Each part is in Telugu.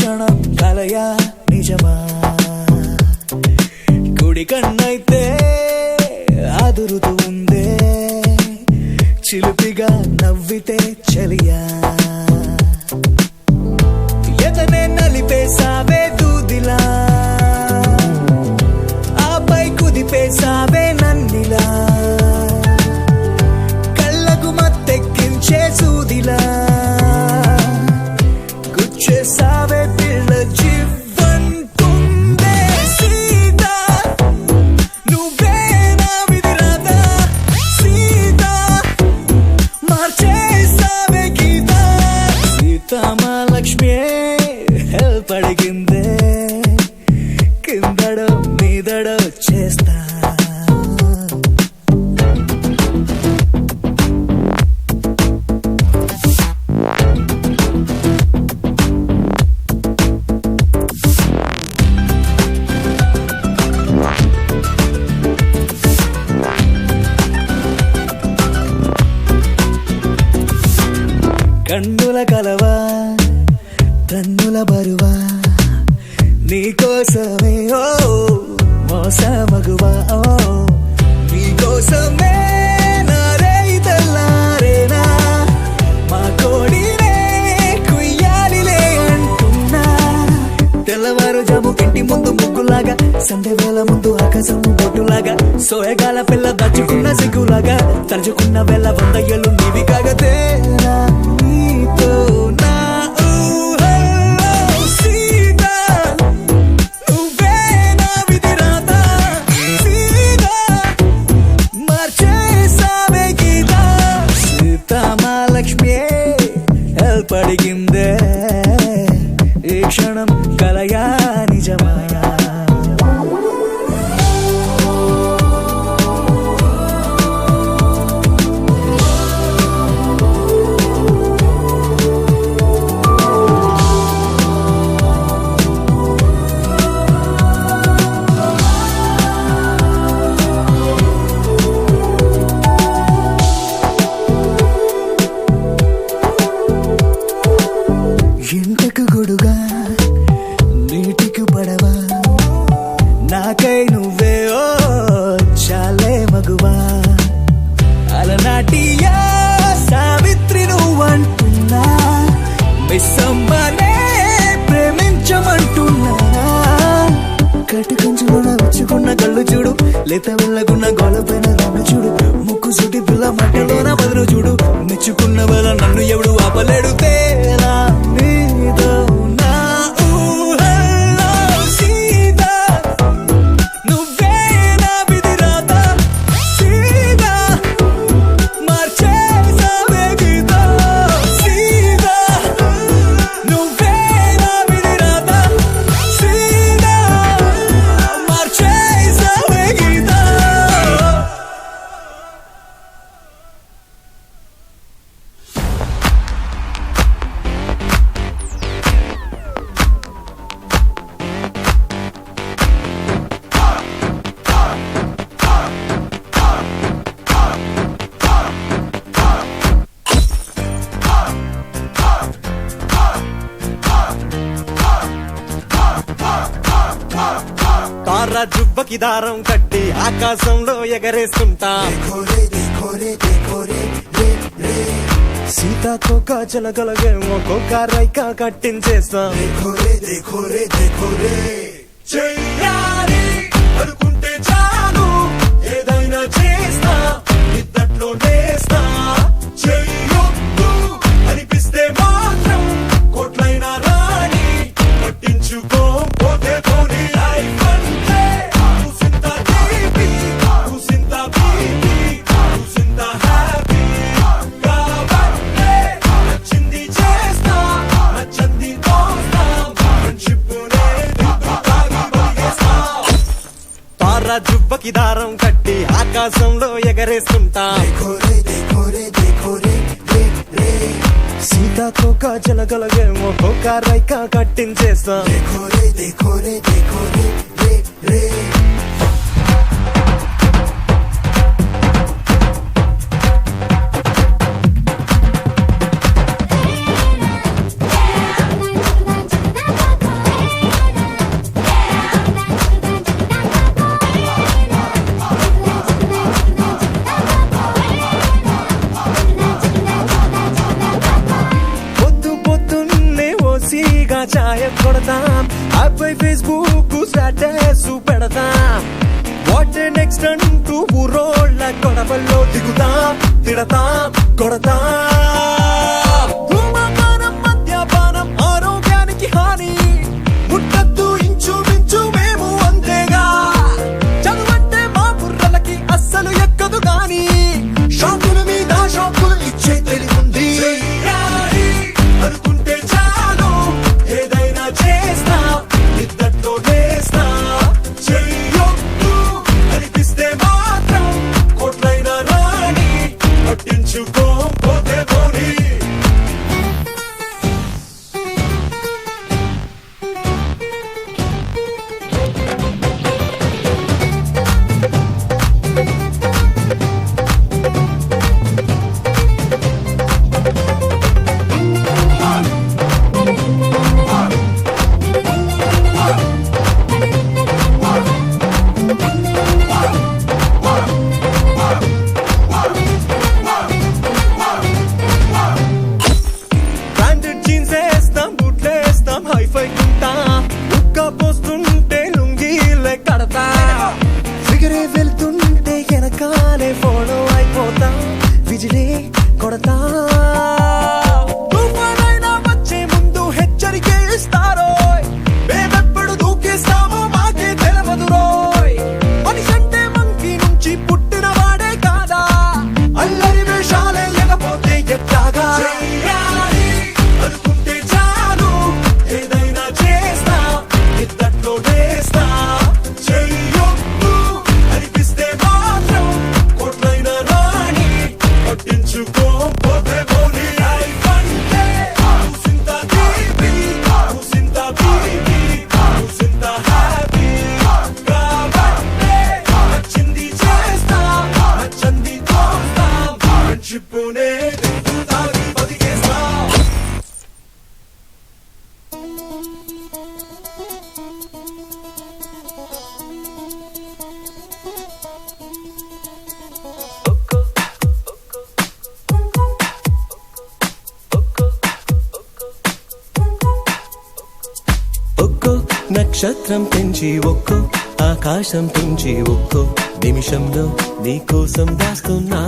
క్షణం కలయా నిజమా కుడి కన్నైతే అదురుతూ ఉందే చిలిపిగా నవ్వితే చలియా ఎదనే నలిపేసావే దూదిలా ఆపై కుదిపేసావే నన్నిలా కళ్ళకు మత్తెక్కించే సూదిలా గుచ్చేసావే పిల్ల జీవంతుందే సీతా నువ్వే నా విధిరాదా సీతా మార్చేసావే గీతా సీతామహాలక్ష్మి హెల్ప్ అడిగిందే కిందడో మీదడో చేస్తా కన్నుల కలవా తన్నుల బరువా నీకోసమే ఓ మోసమగువా ఓ నీకోసమే నారే తెల్లారేనా మా కోడినే కుయ్యాలిలే అంటున్నా తెల్లవారుజాము ఇంటి ముందు ముగ్గులాగా సండే వేళ ముందు ఆకాశము బొట్టులాగా సోయగాల పిల్ల దచ్చుకున్న సిగ్గులాగా తలుచుకున్న వేళ 100 ఏళ్ళు నీవి కాగతేనా నీతో నా ఊహల్లో సీతా నువ్వే నా విధిరాదా సీతా మార్చేసావే గీతా సీతామహాలక్ష్మి హెల్ప్ అడిగిందే ఈ క్షణం కలయా నిజమా ఎంతకు గొడుగా నీటికి పడవా నాకై నువ్వే ఓ చాలే మగువా అలనాటియా సావిత్రి నువ్వంటున్నా మిస్సమ్మనే ప్రేమించమంటున్నా కట్టుకంచులోన విచ్చుకున్న కళ్ళు చూడు లేత వెళ్ళకున్న గోలపైన నన్ను చూడు ముక్కు సుటి పిల్ల మట్టలోన బదులు చూడు మెచ్చుకున్న వేళ నన్ను ఎవడు ఆపలేడు తేరా నీతో నా ఊహల్లో సీతా నువ్వే నా విధిరాదా సీతా మార్చేసావే గీతా సీతా నువ్వే నా విధిరాదా సీతా మార్చేసావే గీతా తారా జుబ్బకి దారం కట్టి ఆకాశంలో ఎగరేస్తుంటా సీతాకోక చిలకలగేమో కోక రైక కట్టించేస్తా చెయ్యాలి అనుకుంటే చాలు ఏదైనా చేస్తా నిద్దట్లో నేస్తా చెయ్యొద్దు అనిపిస్తే మాత్రం కోట్లైనా రాని పట్టించుకోపోతే పోనీ లైఫ్ అంటే చూసింత తీపి చూసింత బీపీ చూసింత హ్యాపీ కాబట్టే నచ్చింది చేస్తా నచ్చంది తోస్తా ఫ్రెండ్షిప్ తారా జుబ్బకి దారం కట్టి ఆకాశంలో ఎగరేస్తుంటా సీతాకోక చిలకలగేమో కోక రైక కట్టించేస్తా కొడతాం యాప్పై ఫేస్బుక్ స్టేటస్ పెడతాం వాట్ నెక్స్ట్ అంటూ ఊరోళ్ళ గొడవల్లో దిగుతాం తిడతాం కొడతాం ధూమపానం మద్యపానం ఆరోగ్యానికి హాని ముట్టద్దు ఇంచుమించు మేము అంతేగా చదువంటే మా బుర్రలకి అస్సలు ఎక్కదు గాని షాకుల మీద షాకులు ఇచ్చే తెలివుంది అనుకుంటే చాలు ఏదైనా చేస్తా ఇద్దట్లో వేస్తా చెయ్యొద్దు అనిపిస్తే మాత్రం కోట్లైన రాణి పట్టించుకోపోతే పోనీ బ్రాండెడ్ జీన్స్ వేస్తాం బూట్లు వేస్తాం హైఫై ఉంటా ఉక్క పోస్తుంటే లుంగీలే కడతా ఫిగరే వెళ్తుంటే వెనకాలే ఫాలో అయిపోతా విజిలే కొడతా తుఫానైనా వచ్చే ముందు హెచ్చరికే ఇస్తారో మేమెప్పుడు దూకేస్తామో మాకే తెలవదు రోయ్ మనిషంటే మంకీ నుంచి పుట్టిన వాడే కాదా అల్లరి వేషాలే లేకపోతే ఎట్లాగా అనుకుంటే చాలు ఏదైనా చేస్తా ఇద్దట్లో వేస్తా చెయ్యొద్దు అనిపిస్తే మాత్రం కోట్లైన రాణి పట్టించుకోపోతే పోనీ అంటే ఊసింత తీపి ఊసింత తీపి ఊసింత హ్యాపీ కాబట్టే నచ్చింది చేస్తా నచ్చంది తోస్తా ఫ్రెండ్షిప్పునే తాగి బతికేస్తా ఒక్కో నక్షత్రం పెంచి ఒక్కో ఆకాశం తుంచి ఒక్కో నిమిషంలో నీకోసం దాస్తున్నా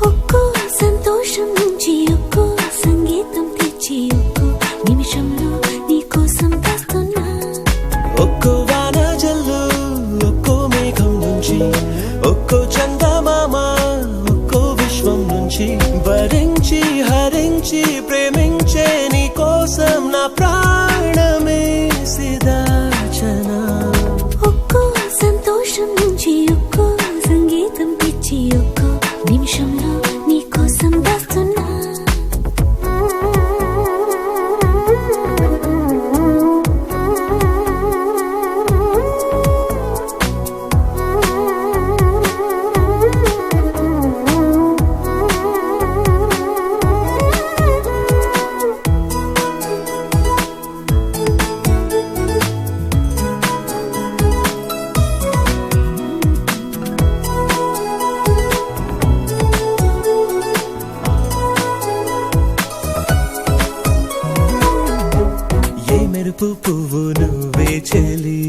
ఒక్కో సంతోషం నుంచి ఒక్కో సంగీతం తెచ్చి ఒక్కో నిమిషంలో నీకోసం దాస్తున్నా ఒక్కో వాన జల్లు ఒక్కో మేఘం నుంచి ఒక్కో చందమామ ఒక్కో విశ్వం నుంచి భరించి హరించి ప్రేమించే నీ కోసం నా ప్రాణమే సిదాచనా ఒక్కో సంతోషం నుంచి ఒక్కో సంగీతం తెచ్చి ఒక్కో నిమిషంలో నీకోసం దాస్తున్నా ఏ మెరుపు పువ్వు నువ్వే చెలి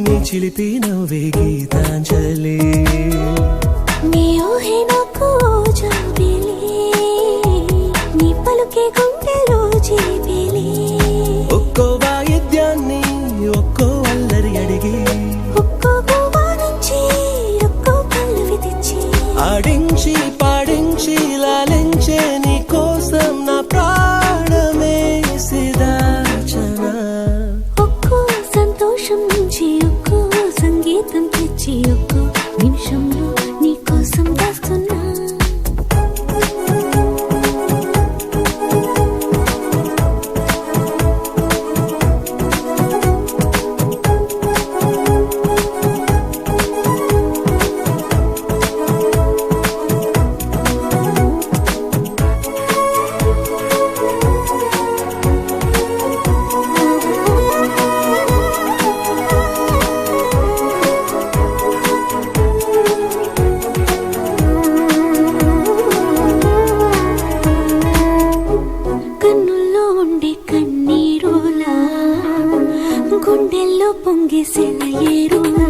నీ చిలిపి నవ్వే గీతాంజలి నీ ఊహే నాకు జాబిలి నీ పలుకే గుండెలో జీబిలి ఒక్కో వాయిద్యాన్ని ఒక్కో అల్లరి అడిగి ఒక్కో గోవా నుంచి ఒక్కో పల్లవి తెచ్చి ఆడించి పాడించి లాలించే నీ కోసం నా ప్రాణమే సిదాచనా ఒక్కో సంతోషం నుంచి ఒక్కో సంగీతం తెచ్చి ఒక్కో నిమిషంలో నీకోసం దాస్తున్నా గుండెల్లో పొంగేసేల ఏరులా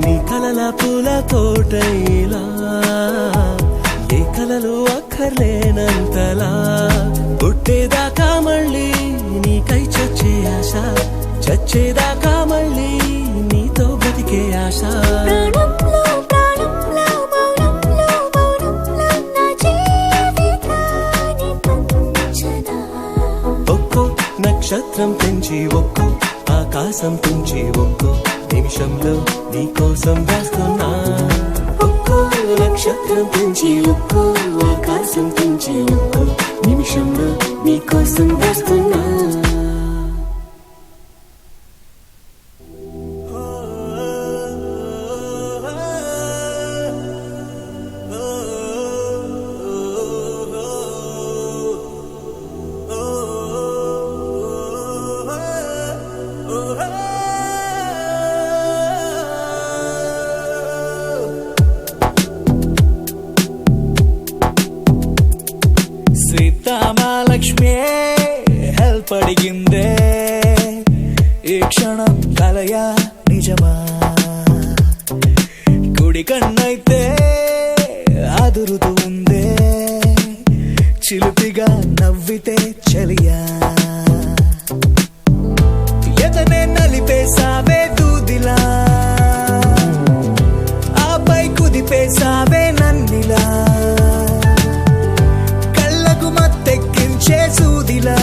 నీ కలల పూల తోటైలా ఏ కలలు అక్కర్లేనంతలా పుట్టేదాకా మళ్ళీ నీకై చచ్చే ఆశ చచ్చేదాకా మళ్ళీ నీతో బతికే ఆశ ప్రాణంలో ప్రాణంలో మౌనంలో మౌనంలో నా జీవితాన్ని పంచనా ఒక్కో నక్షత్రం పెంచి ఒక్కో ఆకాశం తుంచి ఒక్కో నిమిషంలో నీకోసం రాస్తున్నా ఒక్కో నక్షత్రం పెంచి ఒక్కో ఆకాశం తుంచి ఒక్కో నిమిషంలో నీకోసం రాస్తున్నా సీతామహాలక్ష్మి హెల్ప్ అడిగిందే ఈ క్షణం కలయా నిజమా కుడి కన్నైతే అదురుతూ ఉందే చిలిపిగా నవ్వితే చలియా ఎదనే నలిపేసావే దూదిలా ఆపై కుదిపేసావే నన్నిలా సూదిలా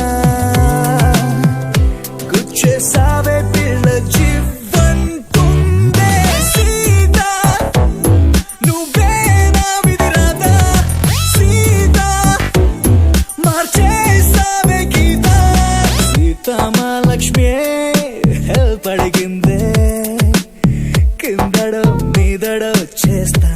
గుచ్చేసావే పిల్ల జీవంతుందే సీతా నువ్వే నా విధిరాదా సీతా మార్చేసావే గీత సీతామహాలక్ష్మి హెల్ప్ అడిగిందే కిందడో మీదడో చేస్తా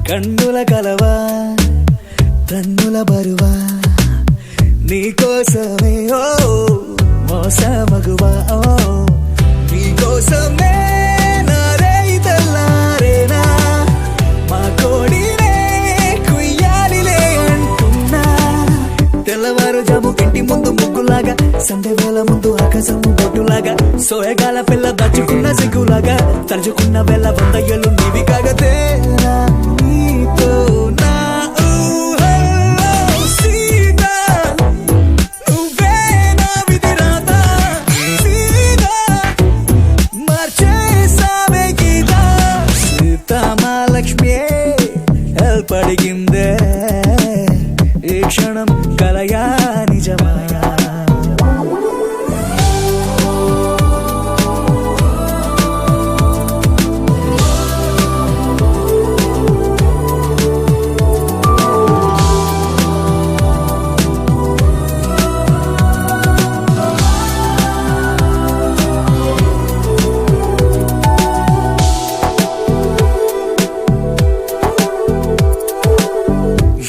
కన్నుల కలవా తన్నుల బరువా నీకోసమే ఓ మోసమగువా ఓ నీకోసమే నారే తెల్లారేనా మా కోడినే కుయ్యాలిలే అంటున్నా తెల్లవారుజాము ఇంటి ముందు ముగ్గులాగా సండే వేళ ముందు ఆకాశము బొట్టులాగా సోయగాల పిల్ల దాచుకున్న సిగ్గులాగా తలుచుకున్న వేళ 100 ఏళ్ళు నీవి కాగతేనా నీతో నా ఊహల్లో సీతా నువ్వే నా విధిరాదా సీతా మార్చేసావే గీత సీతామహాలక్ష్మి హెల్ప్ అడిగిందే ఈ క్షణం కలయా నిజమా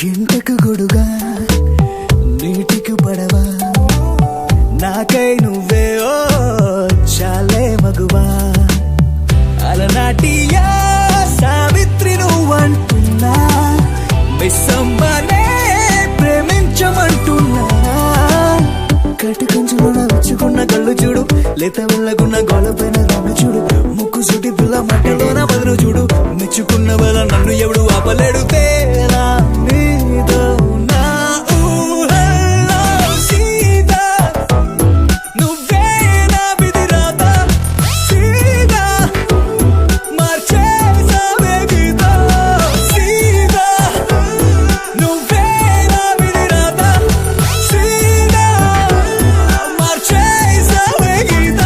ఎంతకు గొడుగా నీటికి పడవా నాకై నువ్వే ఓ చాలే మగువా అలనాటియా సావిత్రి నువ్వంటున్నా మిస్సమ్మనే ప్రేమించమంటున్నా కట్టుకంచులో విచ్చుకున్న కళ్ళు చూడు లేత వెళ్ళకున్న గోలపైన రంగు చూడు ముక్కు సుటి పిల్ల మట్టలోన బదులు చూడు మెచ్చుకున్న వల్ల నన్ను ఎవడు ఆపలేడు తేలా నీతో నా ఊహల్లో సీతా నువ్వే నా విధిరాదా సీతా మార్చేసావే గీత సీతా నువ్వే నా విధిరాదా సీతా మార్చేసావే గీత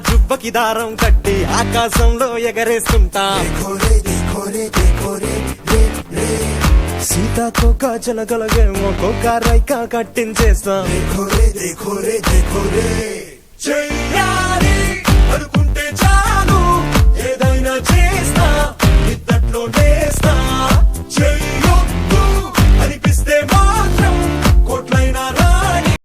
జుబ్బకి దారం కట్టి ఆకాశంలో ఎగరేస్తుంటా సీతాకోక జలగలగేమో కోక రైక కట్టించేస్తా చెయ్యా